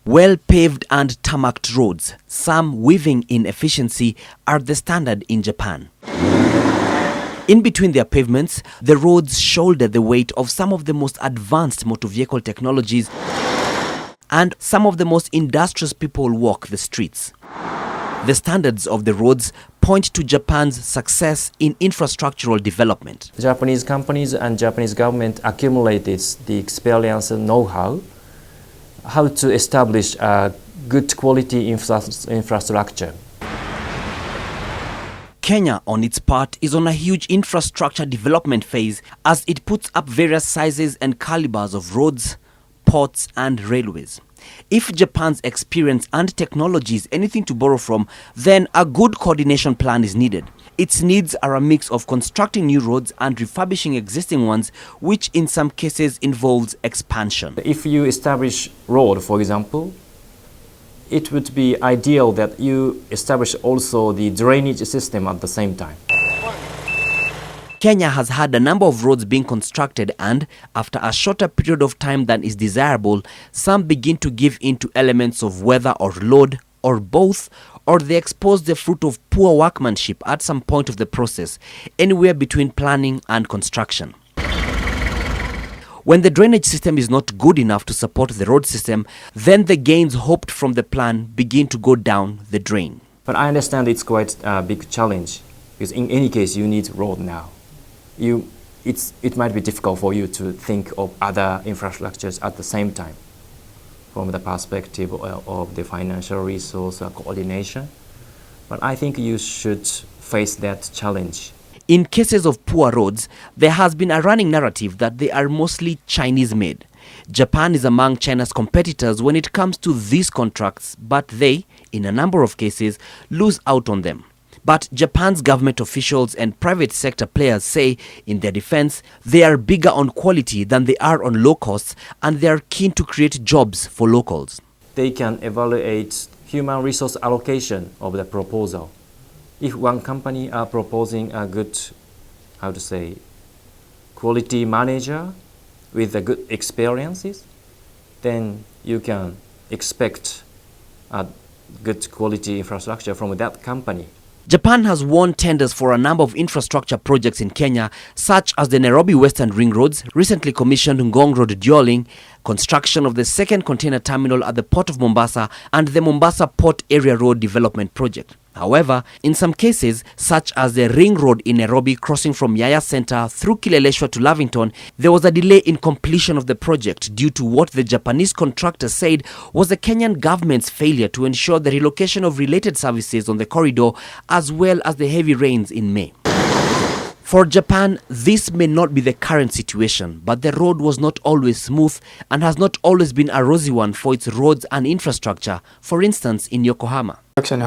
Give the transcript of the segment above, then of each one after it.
Well-paved and tarmacked roads, some weaving in efficiency, are the standard in Japan. In between their pavements, the roads shoulder the weight of some of the most advanced motor vehicle technologies, and some of the most industrious people walk the streets. The standards of the roads point to Japan's success in infrastructural development. Japanese companies and Japanese government accumulated the experience and know-how how to establish a good quality infrastructure. Kenya, on its part, is on a huge infrastructure development phase as it puts up various sizes and calibers of roads, ports and railways. If Japan's experience and technology is anything to borrow from, then a good coordination plan is needed. Its needs are a mix of constructing new roads and refurbishing existing ones, which in some cases involves expansion. If you establish road, for example, it would be ideal that you establish also the drainage system at the same time. Kenya has had a number of roads being constructed and, after a shorter period of time than is desirable, some begin to give in to elements of weather or load, or both, or they expose the fruit of poor workmanship at some point of the process, anywhere between planning and construction. When the drainage system is not good enough to support the road system, then the gains hoped from the plan begin to go down the drain. But I understand it's quite a big challenge, because in any case you need road now. It might be difficult for you to think of other infrastructures at the same time from the perspective of the financial resource or coordination. But I think you should face that challenge. In cases of poor roads, there has been a running narrative that they are mostly Chinese-made. Japan is among China's competitors when it comes to these contracts, but they, in a number of cases, lose out on them. But Japan's government officials and private sector players say, in their defense, they are bigger on quality than they are on low costs, and they are keen to create jobs for locals. They can evaluate human resource allocation of the proposal. If one company are proposing a good, quality manager with the good experiences, then you can expect a good quality infrastructure from that company. Japan has won tenders for a number of infrastructure projects in Kenya, such as the Nairobi Western Ring Roads, recently commissioned Ngong Road Dioling, construction of the second container terminal at the Port of Mombasa, and the Mombasa Port Area Road Development Project. However, in some cases, such as the Ring Road in Nairobi crossing from Yaya Center through Kileleshwa to Lavington, there was a delay in completion of the project due to what the Japanese contractor said was the Kenyan government's failure to ensure the relocation of related services on the corridor, as well as the heavy rains in May. For Japan, this may not be the current situation, but the road was not always smooth and has not always been a rosy one for its roads and infrastructure, for instance in Yokohama. When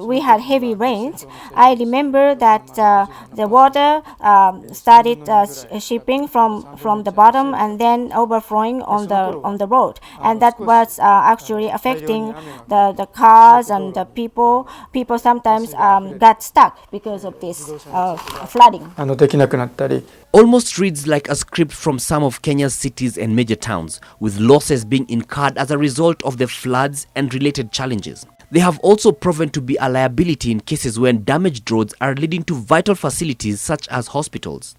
we had heavy rains, I remember that the water started shipping from the bottom and then overflowing on the road, and that was actually affecting the cars and the people. People sometimes got stuck because of this flooding. Almost reads like a script from some of Kenya's cities and major towns, with losses being incurred as a result of the floods and related challenges. They have also proven to be a liability in cases when damaged roads are leading to vital facilities such as hospitals.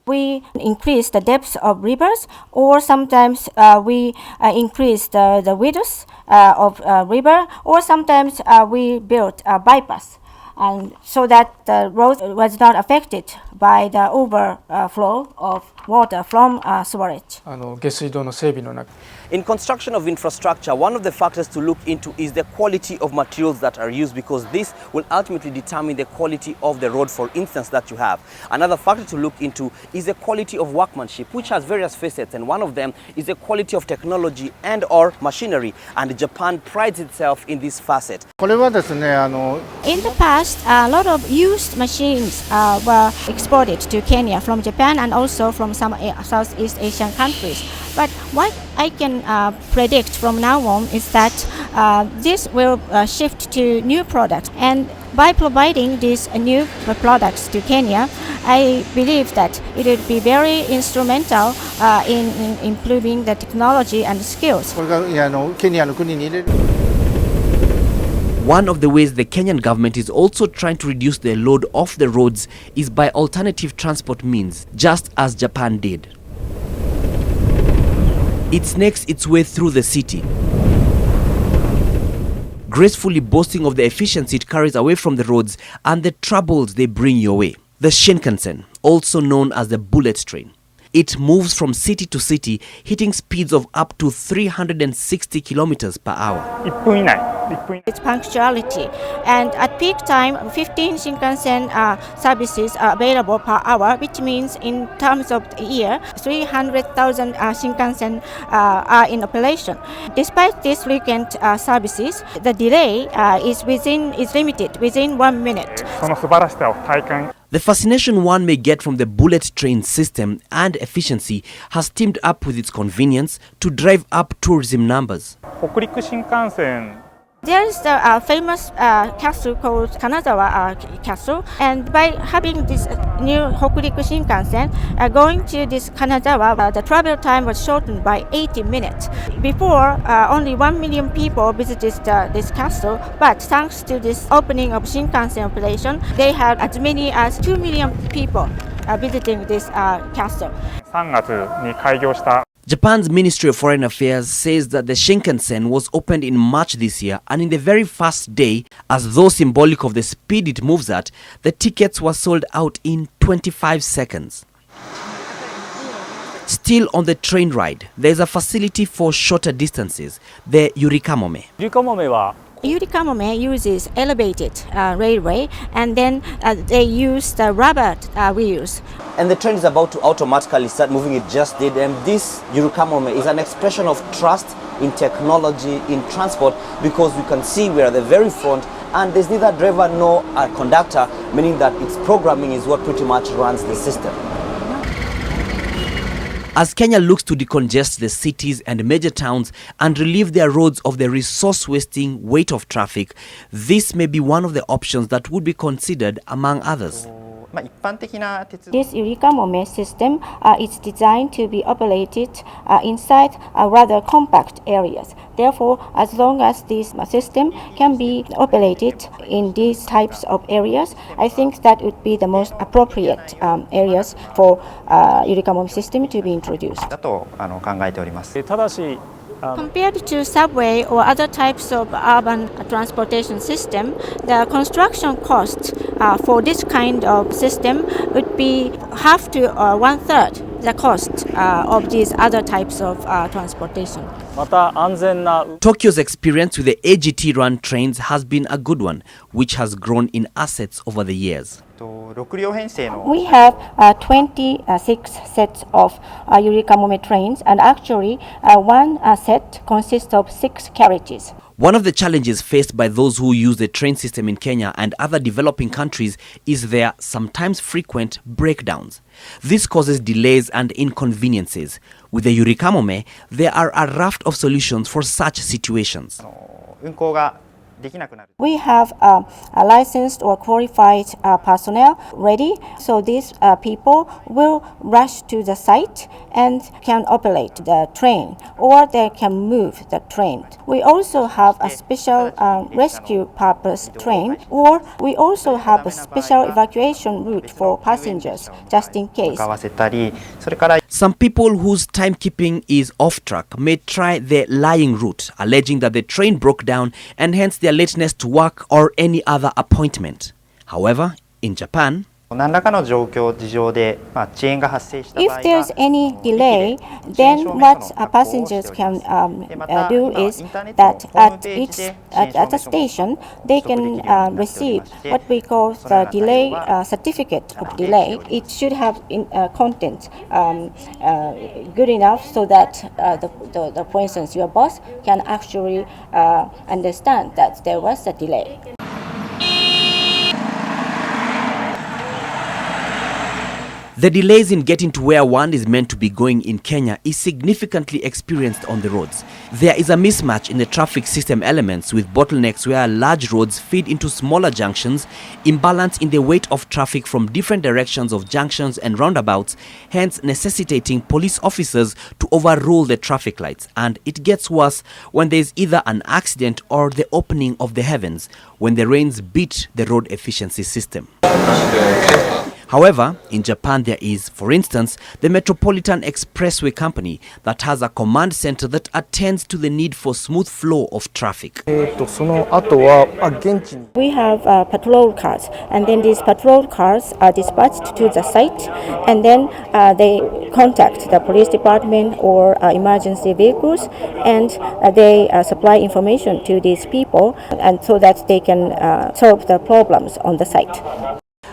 We increase the depths of rivers, or sometimes we increase the width of river, or sometimes we build a bypass, and so that the road was not affected by the overflow of water from sewage. In construction of infrastructure, one of the factors to look into is the quality of materials that are used, because this will ultimately determine the quality of the road, for instance, that you have. Another factor to look into is the quality of workmanship, which has various facets, and one of them is the quality of technology and or machinery, and Japan prides itself in this facet. In the past, past, a lot of used machines were exported to Kenya from Japan and also from some Southeast Asian countries. But what I can predict from now on is that this will shift to new products. And by providing these new products to Kenya, I believe that it would be very instrumental in improving the technology and skills. One of the ways the Kenyan government is also trying to reduce the load off the roads is by alternative transport means, just as Japan did. It snakes its way through the city, gracefully boasting of the efficiency it carries away from the roads and the troubles they bring your way. The Shinkansen, also known as the bullet train. It moves from city to city, hitting speeds of up to 360 kilometers per hour. Its punctuality, and at peak time 15 Shinkansen services are available per hour, which means in terms of the year 300,000 Shinkansen are in operation. Despite these frequent services, the delay is limited within 1 minute. The fascination one may get from the bullet train system and efficiency has teamed up with its convenience to drive up tourism numbers. There is a famous castle called Kanazawa Castle, and by having this new Hokuriku Shinkansen going to this Kanazawa, the travel time was shortened by 80 minutes. Before, only 1 million people visited this castle, but thanks to this opening of Shinkansen operation, they had as many as 2 million people visiting this castle. Japan's Ministry of Foreign Affairs says that the Shinkansen was opened in March this year, and in the very first day, as though symbolic of the speed it moves at, the tickets were sold out in 25 seconds. Still on the train ride, there is a facility for shorter distances, the Yurikamome. Yurikamome uses elevated railway, and then they use the rubber wheels. And the train is about to automatically start moving. It just did, and this Yurikamome is an expression of trust in technology, in transport, because you can see we're at the very front and there's neither driver nor a conductor, meaning that its programming is what pretty much runs the system. As Kenya looks to decongest the cities and major towns and relieve their roads of the resource-wasting weight of traffic, this may be one of the options that would be considered among others. This Yurikamome system is designed to be operated inside rather compact areas. Therefore, as long as this system can be operated in these types of areas, I think that would be the most appropriate areas for Yurikamome system to be introduced. Compared to subway or other types of urban transportation system, the construction cost for this kind of system would be half to 1/3 the cost of these other types of transportation. Tokyo's experience with the AGT run trains has been a good one, which has grown in assets over the years. We have 26 sets of Yurikamome trains, and actually one set consists of 6 carriages. One of the challenges faced by those who use the train system in Kenya and other developing countries is their sometimes frequent breakdowns. This causes delays and inconveniences. With the Yurikamome, there are a raft of solutions for such situations. We have a licensed or qualified personnel ready, so these people will rush to the site and can operate the train, or they can move the train. We also have a special rescue purpose train, or we also have a special evacuation route for passengers, just in case. Some people whose timekeeping is off track may try the lying route, alleging that the train broke down and hence their lateness to work or any other appointment. However, in Japan, if there's any delay, then what passengers can do is that at a station they can receive what we call the delay certificate of delay. It should have content good enough so that for instance, your boss can actually understand that there was a delay. The delays in getting to where one is meant to be going in Kenya is significantly experienced on the roads. There is a mismatch in the traffic system elements, with bottlenecks where large roads feed into smaller junctions, imbalance in the weight of traffic from different directions of junctions and roundabouts, hence necessitating police officers to overrule the traffic lights. And it gets worse when there is either an accident or the opening of the heavens, when the rains beat the road efficiency system. However, in Japan there is, for instance, the Metropolitan Expressway Company that has a command center that attends to the need for smooth flow of traffic. We have patrol cars, and then these patrol cars are dispatched to the site, and then they contact the police department or emergency vehicles, and they supply information to these people, and so that they can solve the problems on the site.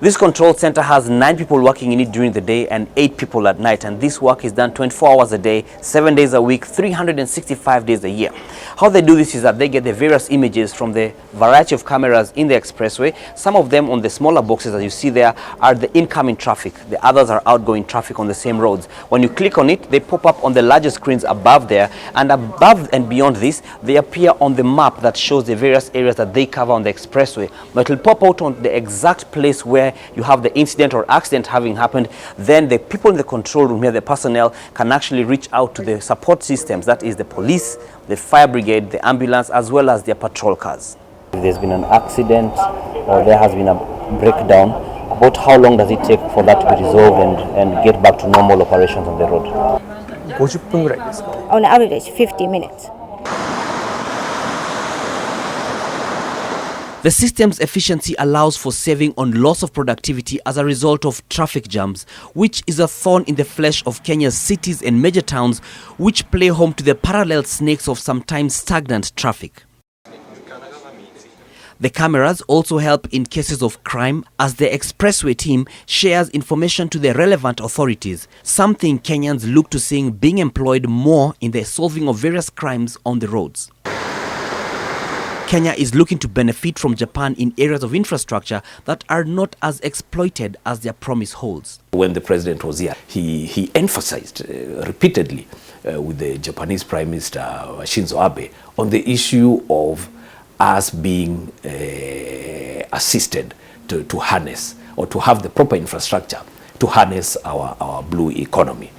This control center has 9 people working in it during the day and 8 people at night, and this work is done 24 hours a day, 7 days a week, 365 days a year. How they do this is that they get the various images from the variety of cameras in the expressway. Some of them on the smaller boxes that you see there are the incoming traffic. The others are outgoing traffic on the same roads. When you click on it, they pop up on the larger screens above there, and above and beyond this, they appear on the map that shows the various areas that they cover on the expressway. But it will pop out on the exact place where you have the incident or accident having happened. Then the people in the control room here, the personnel, can actually reach out to the support systems, that is the police, the fire brigade, the ambulance, as well as their patrol cars. If there's been an accident or there has been a breakdown, about how long does it take for that to be resolved and get back to normal operations on the road? 50分ぐらいですか。 On average, 50 minutes. The system's efficiency allows for saving on loss of productivity as a result of traffic jams, which is a thorn in the flesh of Kenya's cities and major towns, which play home to the parallel snakes of sometimes stagnant traffic. The cameras also help in cases of crime, as the expressway team shares information to the relevant authorities, something Kenyans look to seeing being employed more in the solving of various crimes on the roads. Kenya is looking to benefit from Japan in areas of infrastructure that are not as exploited as their promise holds. When the president was here, he emphasized repeatedly with the Japanese Prime Minister Shinzo Abe on the issue of us being assisted to harness or to have the proper infrastructure to harness our blue economy.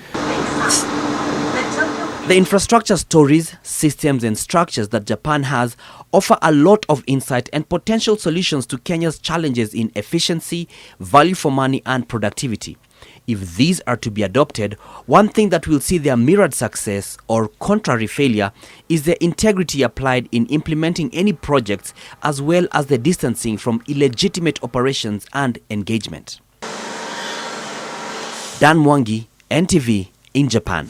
The infrastructure stories, systems and structures that Japan has offer a lot of insight and potential solutions to Kenya's challenges in efficiency, value for money and productivity. If these are to be adopted, one thing that will see their mirrored success or contrary failure is the integrity applied in implementing any projects, as well as the distancing from illegitimate operations and engagement. Dan Mwangi, NTV in Japan.